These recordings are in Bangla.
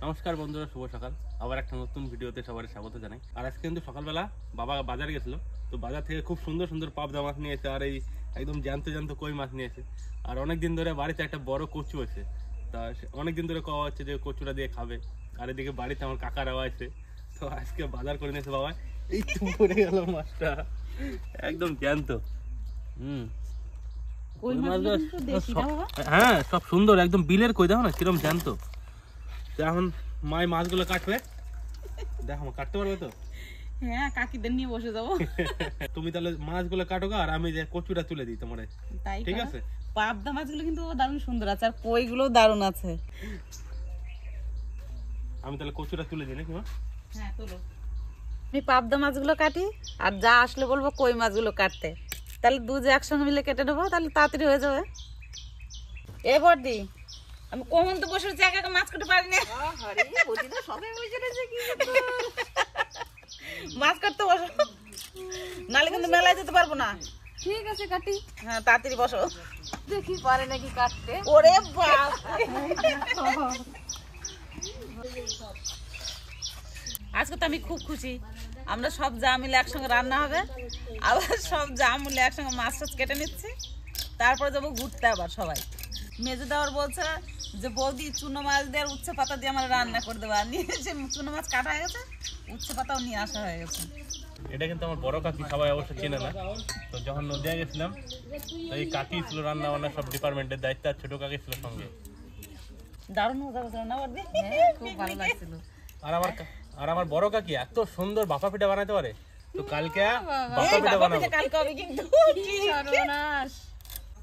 নমস্কার বন্ধুরা, শুভ সকাল। আবার একটা নতুন ভিডিওতে সবাই স্বাগত জানাই। আর আজকে কিন্তু সকালবেলা বাবা বাজার গেছিল, তো বাজার থেকে খুব সুন্দর সুন্দর পাবদা মাছ নিয়ে এসে, আর এই একদম জ্যান্ত জ্যান্ত কই মাছ নিয়ে এসে। আর অনেকদিন ধরে বাড়িতে একটা বড় কচু আছে, তা অনেকদিন ধরে কওয়া হচ্ছে যে কচুটা দিয়ে খাবে। আর এদিকে বাড়িতে আমার কাকারাও আছে, তো আজকে বাজার করে নিয়েছে বাবা। এই তো পড়ে গেল মাছটা, একদম জ্যান্ত। কই মাছগুলো হ্যাঁ সব সুন্দর, একদম বিলের কই, দেখো না কিরম জ্যান্ত। এখন মাই মাছগুলো কাটবে, দেখো কাটতে পারবে তো? হ্যাঁ, কাকিদের নিয়ে বসে যাবো। তুমি তাহলে মাছগুলো কাটো আর আমি যে কচুটা তুলে দিই তোমারে, ঠিক আছে? পাবদা মাছগুলো কিন্তু দারুণ সুন্দর আছে, আর কইগুলো দারুণ আছে। আমি তাহলে কচুটা তুলে দিই নাকি? হ্যাঁ তোলো। আমি পাবদা মাছগুলো কাটি, আর যা আসলে বলবো কই মাছগুলো কাটতে, তাহলে দুজে একসঙ্গে মিলে কেটে নেবো, তাহলে তাড়াতাড়ি হয়ে যাবে। এ বড়দি, আমি কখন তো বসে একা একা মাছ কাটতে পারি না। মাছ কাটতে বসো, নালে কিন্তু মেলায় যেতে পারবো না। ঠিক আছে কাটি। হ্যাঁ তাড়াতাড়ি বসো, দেখি পারে নাকি কাটতে। ওরে বাপ, আজকে তো আমি খুব খুশি। আমরা সব যা মিলে একসঙ্গে রান্না হবে, আবার সব যা মিলে একসঙ্গে মাছ টাছ কেটে নিচ্ছি, তারপরে যাবো ঘুরতে। আবার সবাই মেজে দেওয়ার বলছে যে বৌদি চুনো মাছ দিয়ে আর উচ্ছে পাতা দিয়ে আমরা রান্না করে দেবো। আর নিয়ে এসে চুনো মাছ কাটা হয়ে গেছে, উচ্ছে পাতাও নিয়ে আসা হয়ে গেছে। এটা কিন্তু আমার বড় কাকি, সবাই অবশ্য চেনে না। তো যখন নদিয়া গেছিলাম, তো এই কাকি ছিল রান্না বান্না সব ডিপার্টমেন্টের দায়িত্ব, আর ছোট কাকি ছিল সঙ্গে। দারুণ মজা হয়েছিল না বৌদি? খুব ভালো লাগছিল। আর আমার বড় কাকি এত সুন্দর বাফা পিঠা বানাতে পারে, তো কালকে বাফা পিঠা বানাবো। কালকে হবে কিন্তু। সর্বনাশ।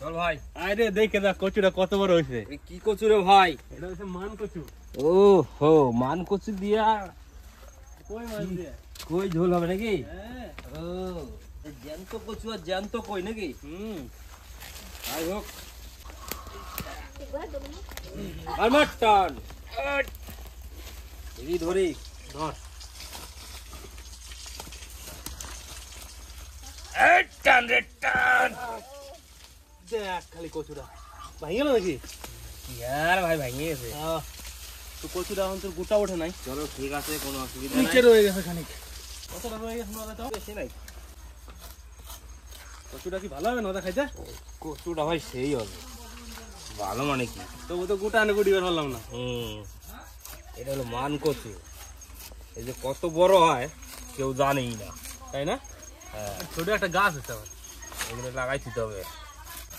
চল ভাই, আরে দেখে দেখ কচুটা কত বড় হয়েছে। কি কচু রে ভাই? এটা হচ্ছে মান কচু। ও হো, মান কচু দিয়া কই মাছ দিয়ে কই ঝোল হবে নাকি? হ্যাঁ। ও জ্যান্ত কচু আর জ্যান্ত কই নাকি? যাই হোক, আর মাটন এই ধরি ধর। টান রে টান। দেখ খালি কচুটা ভাঙে গেল নাকি? আর ভাই ভাঙিয়ে গেছে। তো কচুটা এখন তোর গোটা ওঠে নাই। চলো ঠিক আছে, কোনো অসুবিধা নিচে নাই। রয়ে গেছে খানিক। কতটা রয়ে গেছে না তো? বেশি নাই। কচুটা কি ভালো হবে না খাইতে? কচুটা ভাই সেই হবে ভালো, মানে কি? তবু তো গোটা আনে গুটি বের হলাম না। এটা হলো মান কচু। এই যে কত বড় হয় কেউ জানেই না, তাই না? হ্যাঁ, ছোট একটা গাছ আছে আবার। এগুলো লাগাই দিতে হবে।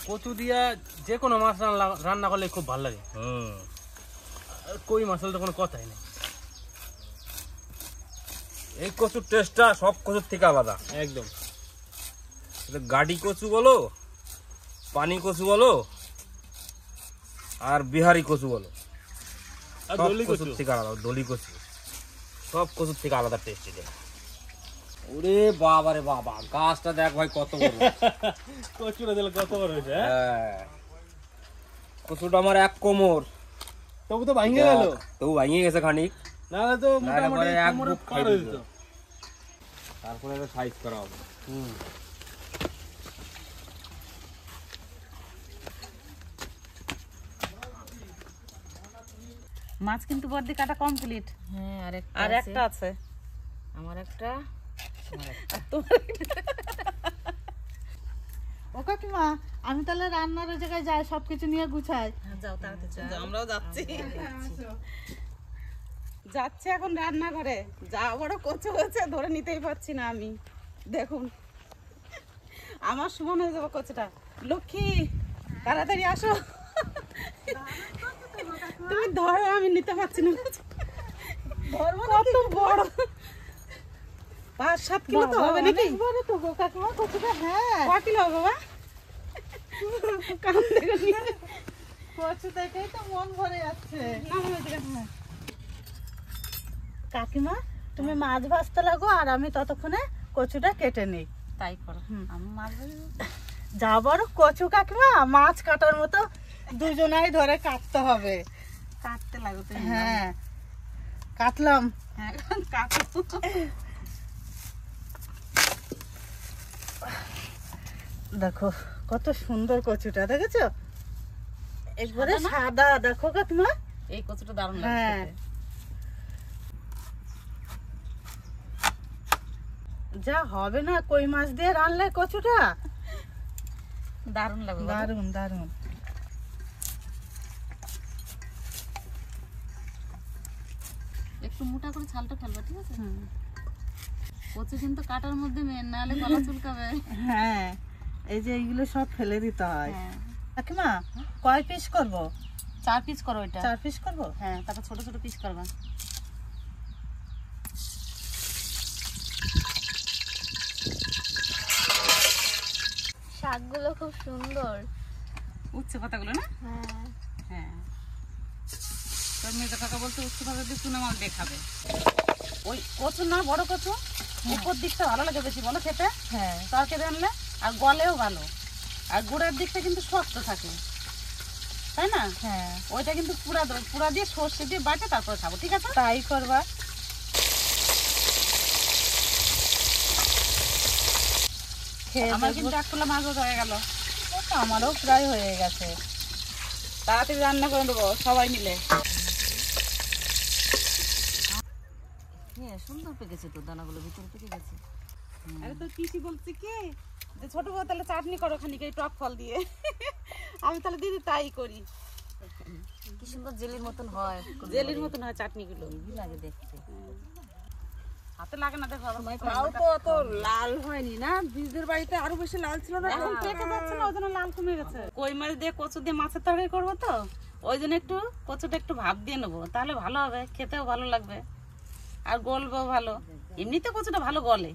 কচু দিয়া যে কোনো মাছ রান্না করলে খুব ভালো লাগে। আর কই মাছ হলে তো কোনো কথাই নেই। এই কচুর টেস্টটা সব কচুর থেকে আলাদা একদম। গাডি কচু বলো, পানি কচু বলো, আর বিহারি কচু বলো, আর সব দলি কচুর কচু। থেকে আলাদা। দলি কচু সব কচুর থেকে আলাদা টেস্ট এটা। ওরে বাবা রে বাবা, গাছটা দেখ ভাই কত বড়। কচুটা দিলে কত বড় হয়েছে। হ্যাঁ, কচুটা আমার এক কোমর। তবু তো ভাঙে গেল। তবু ভাঙিয়ে গেছে খানিক, নাহলে তো মোটামুটি তারপরে এক কোমরে বুক পার খাই হয়ে দিল। যেত। তারপরে সাইজ করা হবে। মাছ কিন্তু বর্দি কাটা কমপ্লিট। হ্যাঁ, আর একটা আছে। আমার একটা। ও কাকিমা, আমি তাহলে রান্নার জায়গায় যাই, সবকিছু নিয়ে গুছাই। যাও তাড়াতাড়ি, আমরাও যাচ্ছি। যাচ্ছে এখন রান্নাঘরে। যা বড় কচু হয়েছে ধরে নিতেই পারছি না আমি। দেখুন আমার সমান হয়ে যাবে কচুটা। লক্ষ্মী তাড়াতাড়ি আসো, তুমি ধরো, আমি নিতে পারছি না। কত বড়, 5-7 কিলো তো হবে নাকি? বড় তো গো কাকিমা কচুটা। হ্যাঁ, ক কিলো হবে বাবা? কাম দেখো নিয়ে কচু দেখেই তো মন ভরে যাচ্ছে। কাকিমা, তুমি মাছ ভাজতে লাগো, আর আমি ততক্ষণে কচুটা কেটে নেই। তাই করো। আমি মাছ যা বড় কচু কাকিমা, মাছ কাটার মতো দুজনাই ধরে কাটতে হবে। কাটতে লাগো তুমি। হ্যাঁ, কাটলাম। হ্যাঁ কাটো। দেখো কত সুন্দর কচুটা, দেখেছো? একবারে সাদা। দেখো কাকিমা, এই কচুটা দারুণ লাগে হ্যাঁ খেতে। যা হবে না কই মাছ দিয়ে রানলে কচুটা, দারুণ লাগবে বলো? দারুণ দারুণ। একটু মোটা করে ছালটা ফেলবা, ঠিক আছে? কচু কিন্তু কাটার মধ্যে মেন, নাহলে গলা চুলকাবে। হ্যাঁ, এই যে এইগুলো সব ফেলে দিতে হয়। হ্যাঁ, কাকিমা কয় পিস করব? 4 পিস করো এটা। 4 পিস করব। হ্যাঁ, তারপর ছোট ছোট পিস করবা। শাকগুলো খুব সুন্দর। উচ্ছে পাতাগুলো না? হ্যাঁ, হ্যাঁ, তোর মেয়ে কাকা বলতে উচ্ছে পাতা দিয়ে চুনা মাছ দিয়ে খাবে। ওই কচু না, বড় কচু, উপর দিকটা ভালো লাগে বেশি বলো খেতে, হ্যাঁ, তরকারি আনলে, আর গলেও ভালো, আর গোড়ার দিকটা কিন্তু শক্ত থাকে, তাই না? হ্যাঁ, ওইটা কিন্তু পুরা দিয়ে সর্ষে দিয়ে বাটে তারপরে খাবো, ঠিক আছে? তাই করবা। খেয়ে আমার দেখবো। কিন্তু এক তোলা মাছ হয়ে গেল, আমারও প্রায় হয়ে গেছে। তাড়াতাড়ি রান্না করে দেবো সবাই মিলে। হ্যাঁ, সুন্দর পেকেছে তো, দানাগুলো ভিতরে পেকে গেছে। আরে তো পিসি বলছি কি যে ছোট বউ তাহলে চাটনি করো খানিক এই টক ফল দিয়ে। আমি তাহলে দিদি তাই করি, কি সুন্দর জেলির মতন হয়, জেলির মতন হয় চাটনিগুলো, হেভি লাগে দেখতে। হাতে লাগে না দেখো আবার। তাও তো অত লাল হয়নি না, বীজদের বাড়িতে আরো বেশি লাল ছিল না। এখন পেকে যাচ্ছে না, ওই জন্য লাল কমে গেছে। কই মাছ দিয়ে কচু দিয়ে মাছের তরকারি করবো তো, ওই জন্য একটু কচুটা একটু ভাপ দিয়ে নেবো, তাহলে ভালো হবে, খেতেও ভালো লাগবে আর গলবেও ভালো। এমনিতে কচুটা ভালো গলে।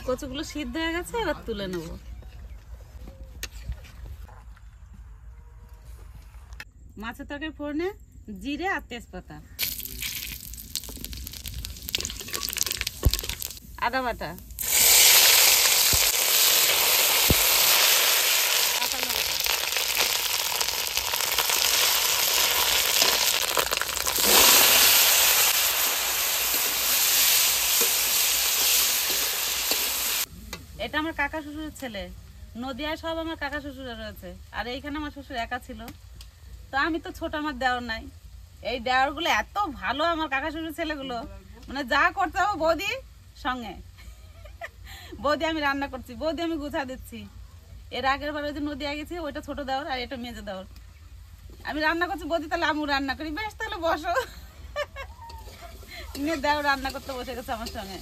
কচুগুলো সিদ্ধ হয়ে গেছে, এবার তুলে নেবো। মাছের তরকারি ফোড়নে জিরে আর তেজপাতা, আদা বাটা, কাঁচা লঙ্কা, এটা আমার কাকা শ্বশুরের ছেলে, নদিয়ায় সব আমার কাকা শ্বশুর রয়েছে, আর এইখানে আমার শ্বশুর একা ছিল। তো আমি তো ছোট, আমার দেওর নাই। এই দেওরগুলো এত ভালো, আমার কাকা শ্বশুর ছেলেগুলো, মানে যা করতে হবে বৌদি সঙ্গে। বৌদি আমি রান্না করছি, বৌদি আমি গুছা দিচ্ছি। এর আগের বার ওই যে নদিয়া গেছি, ওইটা ছোট দেওর আর এটা মেজে দেওর। আমি রান্না করছি, বৌদি তাহলে আমি রান্না করি, বেশ তাহলে বসো। মেয়ে দেওর রান্না করতে বসে গেছে আমার সঙ্গে।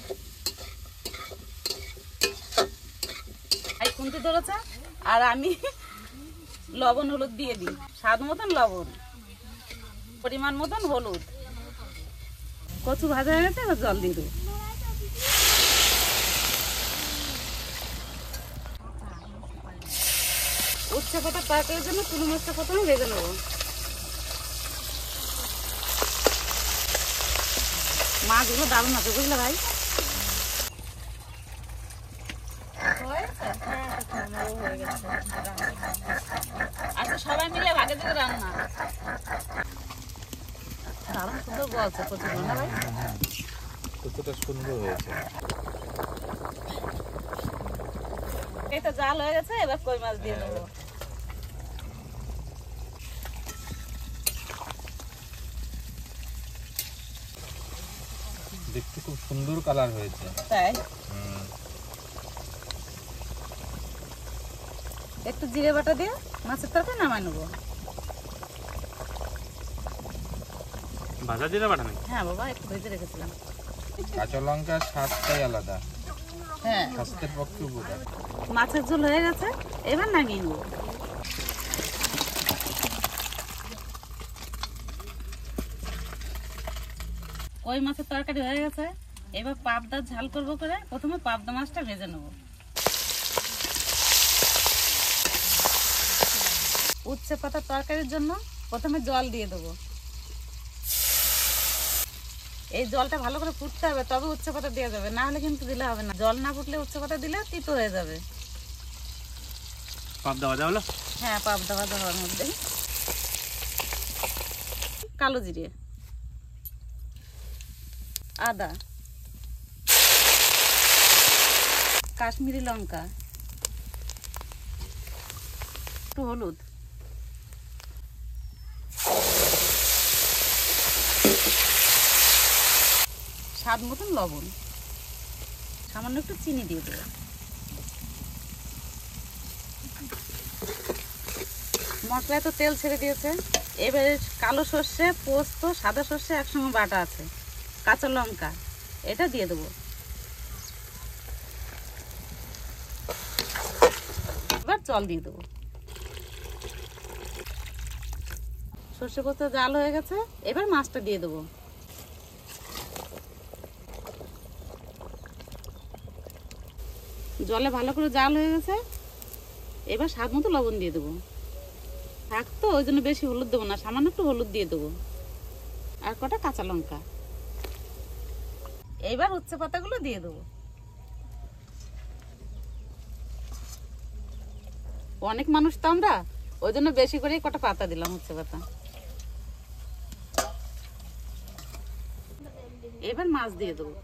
এই খুন্তি ধরেছে, আর আমি লবণ হলুদ দিয়ে দিই, স্বাদ মতন লবণ, পরিমাণ মতন হলুদ। কচু ভাজা হয়ে গেছে, এবার জল দিয়ে দেবো। উচ্ছে পাতা তরকারির জন্য চুনো মাছটা প্রথমে ভেজে নেবো। মাছগুলো দারুণ আছে, বুঝলে ভাই? আচ্ছা, সবাই মিলে ভাগে থেকে রান্না। দারুণ সুন্দর বলছে কচুগুলো না ভাই? কতটা সুন্দর হয়েছে। এই তো জাল হয়ে গেছে, এবার কই মাছ দিয়ে দেবো। দেখতে খুব সুন্দর কালার হয়েছে। তাই একটু জিরে বাটা দিয়ে মাছের তরকারি নামাই নেবো। ভাজা জিরা বাটা নাকি? হ্যাঁ বাবা, একটু ভেজে রেখেছিলাম। কাঁচা লঙ্কার স্বাদটাই আলাদা, হ্যাঁ, স্বাস্থ্যের পক্ষে উপকার। মাছের ঝোল হয়ে গেছে, এবার নামিয়ে নেবো। কই মাছের তরকারি হয়ে গেছে, এবার পাবদা ঝাল করবো করে প্রথমে পাবদা মাছটা ভেজে নেবো। উচ্ছে পাতার তরকারির জন্য প্রথমে জল দিয়ে দেবো। এই জলটা ভালো করে ফুটতে হবে, তবে উচ্ছে পাতা দেওয়া যাবে, না হলে কিন্তু দিলে হবে না। জল না ফুটলে উচ্ছে পাতা দিলে তিতো হয়ে যাবে। পাবদা ভাজা হলো? হ্যাঁ, পাবদা ভাজা হওয়ার মধ্যে কালো জিরে, আদা, কাশ্মীরি লঙ্কা, একটু হলুদ, স্বাদ মতন লবণ, সামান্য একটু চিনি দিয়ে দেবো। মশলায় তো তেল ছেড়ে দিয়েছে। এবারে কালো সর্ষে, পোস্ত, সাদা সর্ষে একসঙ্গে বাটা আছে, কাঁচা লঙ্কা, এটা দিয়ে দেবো। এবার জল দিয়ে দেবো। সর্ষে পোস্ত জাল হয়ে গেছে, এবার মাছটা দিয়ে দেবো। জলে ভালো করে জাল হয়ে গেছে, এবার স্বাদ মতো লবণ দিয়ে দেবো। থাকতো ওই জন্য বেশি হলুদ দেবো না, সামান্য একটু হলুদ দিয়ে দেবো, আর কটা কাঁচা লঙ্কা। এইবার উচ্ছে পাতাগুলো দিয়ে দেবো। অনেক মানুষ তো আমরা, ওই জন্য বেশি করে কটা পাতা দিলাম উচ্ছে পাতা। এবার মাছ দিয়ে দেবো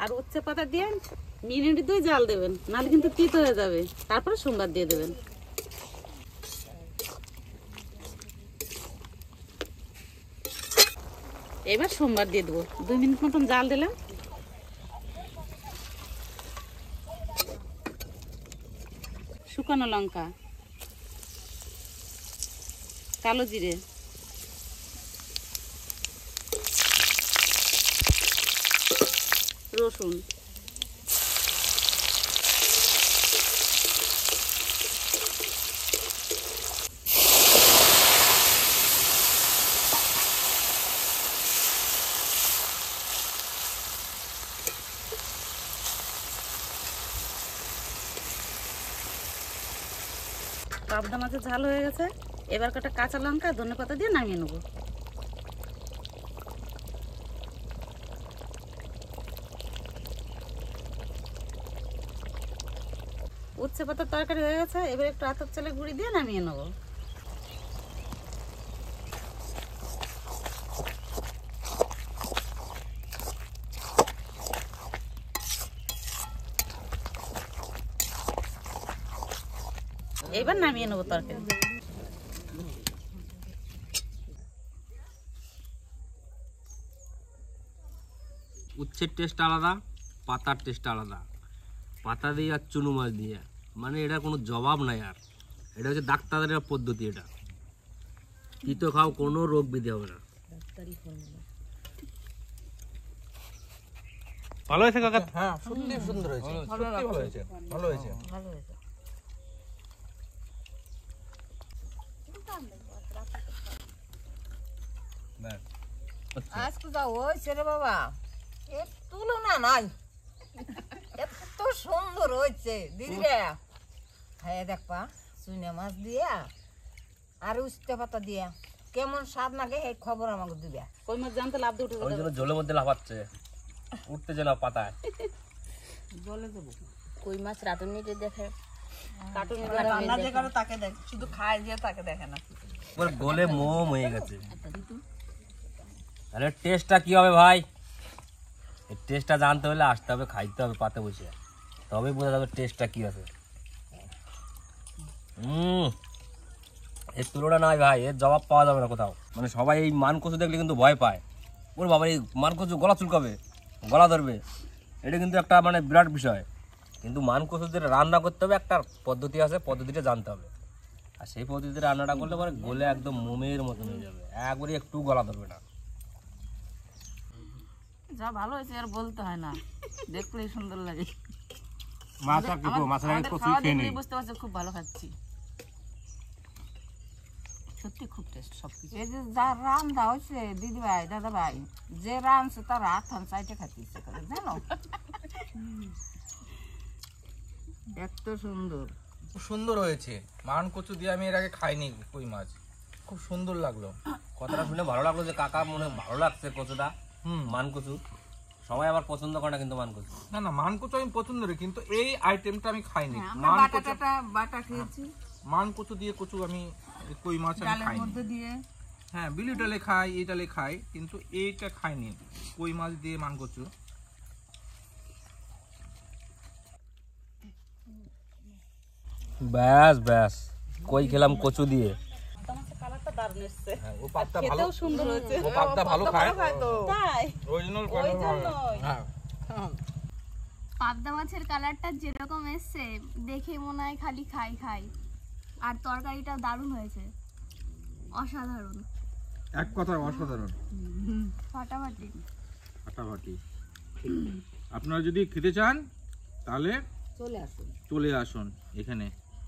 আর উচ্ছে পাতা দিয়ে মিনিট 2 জাল দেবেন, নাহলে কিন্তু তিত হয়ে যাবে। তারপরে সোমবার দিয়ে দেবেন। এবার সোমবার দিয়ে দেবো। 2 মিনিট মতন জাল দিলাম। শুকনো লঙ্কা, কালো জিরে, রসুন, পাবদা মাছের ঝাল হয়ে গেছে। এবার কটা কাঁচা লঙ্কা, ধনেপাতা দিয়ে নামিয়ে নেবো। উচ্ছে পাতার তরকারি হয়ে গেছে, এবার একটু আতপ চালের গুঁড়ি দিয়ে নামিয়ে নেবো। এবার নামিয়ে নেবো তরকারি। উচ্ছের টেস্ট আলাদা, পাতার টেস্ট আলাদা। পাতা দিয়ে আর চুনো মাছ দিয়ে, মানে এটা কোনো জবাব নাই। আর এটা হচ্ছে ডাক্তারের পদ্ধতি। এটা তিতো খাও, কোনো রোগ ব্যাধি হবে না। ভালো হয়েছে কাকা? হ্যাঁ, সত্যি সুন্দর হয়েছে, সত্যি ভালো হয়েছে, ভালো হয়েছে। আজকে যা হয়েছে রে বাবা, এর তুলনা নাই। এত সুন্দর হয়েছে দিদি রে। হ্যাঁ দেখবা, চুইনা মাছ দিয়া আর উস্তে পাতা দিয়া কেমন স্বাদ লাগে এই খবর আমাকে দিবে। কই মাছ জানতে লাভ দিয়ে উঠে ওই জন্য জলের মধ্যে লাফাচ্ছে, উঠতেছে না পাতায়। জলে দেবো। কই মাছ রাঁধুনিতে দেখে কার্টুনে রান্না যে করে তাকে দেখ, শুধু খায় যে তাকে দেখে না। ওর গলে মোম হয়ে গেছে। তাহলে টেস্টটা কি হবে ভাই? এই টেস্টটা জানতে হলে আসতে হবে, খাইতে হবে পাতে বসে, তবে বোঝা যাবে টেস্টটা কি আছে। এর তুলনা নাই ভাই, এর জবাব পাওয়া যাবে না কোথাও। মানে সবাই এই মানকচু দেখলে কিন্তু ভয় পায়। ওর বাবা, এই মানকচু গলা চুলকাবে, গলা ধরবে, এটা কিন্তু একটা মানে বিরাট বিষয়। কিন্তু মানকচু যেটা রান্না করতে হবে, একটা পদ্ধতি আছে, পদ্ধতিটা জানতে হবে। আর সেই পদ্ধতিতে রান্নাটা করলে পরে গলে একদম মোমের মতন হয়ে যাবে, একবারে একটু গলা ধরবে না। যা ভালো হয়েছে আর বলতে হয় না, দেখলেই সুন্দর লাগে। মাছ আর কি, মাছের আগে কচু খেয়ে নেই। বুঝতে পারছি খুব ভালো খাচ্ছি, সত্যি খুব টেস্ট সবকিছু। এই যে যা রান্না হয়েছে দিদি ভাই, দাদা ভাই, যে রাঁধছে তার হাত হান চাইতে খাতে ইচ্ছে করে, জানো। এত সুন্দর, খুব সুন্দর হয়েছে। মান কচু দিয়ে আমি এর আগে খাইনি কই মাছ, খুব সুন্দর লাগলো। কথাটা শুনে ভালো লাগলো যে কাকা মনে ভালো লাগছে কচুটা। মানকচু সবাই আবার পছন্দ করে না, কিন্তু মানকচু না না, মান কচু আমি পছন্দ করি, কিন্তু এই আইটেমটা আমি খাইনি। আমরা মান কচু, বাটাটা বাটা খেয়েছি, মান কচু দিয়ে কচু আমি, কই মাছ আমি ডালের খাইনি। মধ্যে দিয়ে। হ্যাঁ, বিলি ডালে খাই, এই ডালে খাই, কিন্তু এইটা খাইনি, কই মাছ দিয়ে মান কচু। ব্যাস ব্যাস, কই খেলাম কচু দিয়ে। দারুণ এসছে হ্যাঁ, ও পাবদা ভালো, খেতেও সুন্দর হয়েছে ও পাবদা ভালো খায়, তাই অরিজিনাল ওই জন্যই। হ্যাঁ পাবদা মাছের কালারটা যেরকম এসছে দেখে মনে হয় খালি খাই খাই। আর তরকারিটা দারুণ হয়েছে, অসাধারণ, এক কথায় অসাধারণ, ফাটাফাটি। ফাটাফাটি। আপনারা যদি খেতে চান তাহলে চলে আসুন এখানে।